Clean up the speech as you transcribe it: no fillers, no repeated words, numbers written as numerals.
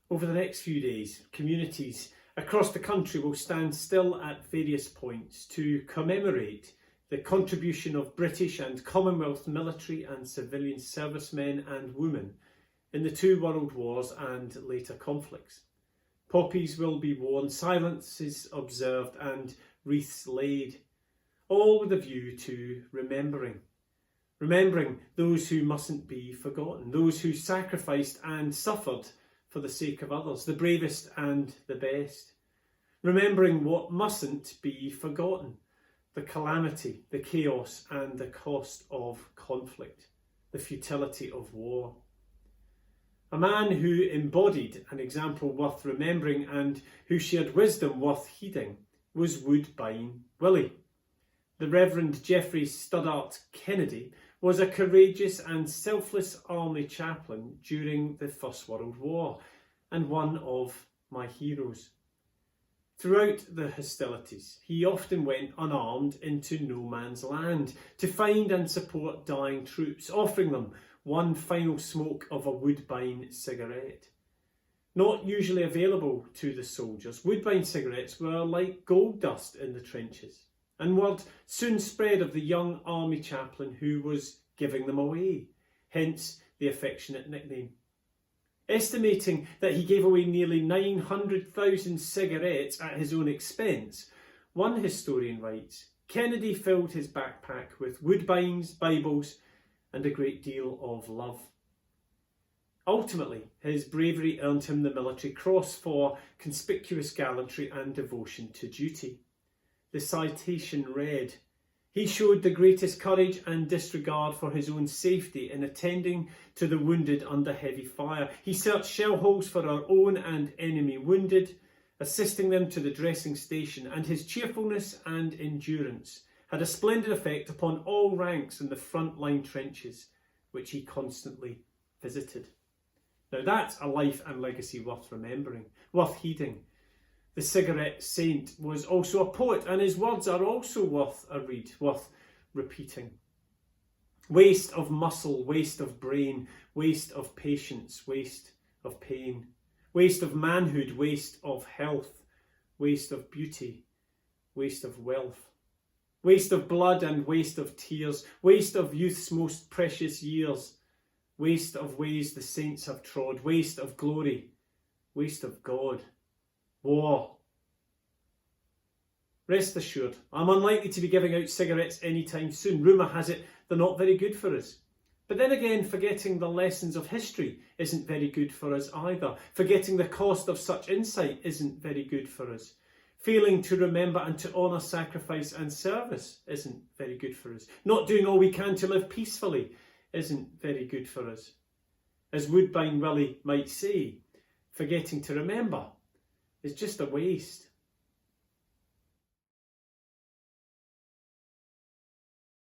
Over the next few days, communities across the country will stand still at various points to commemorate the contribution of British and Commonwealth military and civilian servicemen and women in the two world wars and later conflicts. Poppies will be worn, silences observed and wreaths laid, all with a view to remembering those who mustn't be forgotten, those who sacrificed and suffered for the sake of others, the bravest and the best. Remembering what mustn't be forgotten, the calamity, the chaos and the cost of conflict, the futility of war. A man who embodied an example worth remembering and who shared wisdom worth heeding was Woodbine Willie. The Reverend Geoffrey Stoddart Kennedy was a courageous and selfless army chaplain during the First World War and one of my heroes. Throughout the hostilities, he often went unarmed into no man's land to find and support dying troops, offering them one final smoke of a Woodbine cigarette. Not usually available to the soldiers, Woodbine cigarettes were like gold dust in the trenches, and word soon spread of the young army chaplain who was giving them away, hence the affectionate nickname. Estimating that he gave away nearly 900,000 cigarettes at his own expense, one historian writes, Kennedy filled his backpack with Woodbines, Bibles, and a great deal of love. Ultimately, his bravery earned him the Military Cross for conspicuous gallantry and devotion to duty. The citation read, "He showed the greatest courage and disregard for his own safety in attending to the wounded under heavy fire. He searched shell holes for our own and enemy wounded, assisting them to the dressing station, and his cheerfulness and endurance had a splendid effect upon all ranks in the front-line trenches, which he constantly visited." Now that's a life and legacy worth remembering, worth heeding. The cigarette saint was also a poet, and his words are also worth a read, worth repeating. Waste of muscle, waste of brain, waste of patience, waste of pain, waste of manhood, waste of health, waste of beauty, waste of wealth, waste of blood and waste of tears, waste of youth's most precious years, waste of ways the saints have trod, waste of glory, waste of God. War. Rest assured, I'm unlikely to be giving out cigarettes anytime soon. Rumour has it they're not very good for us. But then again, forgetting the lessons of history isn't very good for us either. Forgetting the cost of such insight isn't very good for us. Failing to remember and to honour sacrifice and service isn't very good for us. Not doing all we can to live peacefully isn't very good for us. As Woodbine Willie might say, forgetting to remember is just a waste.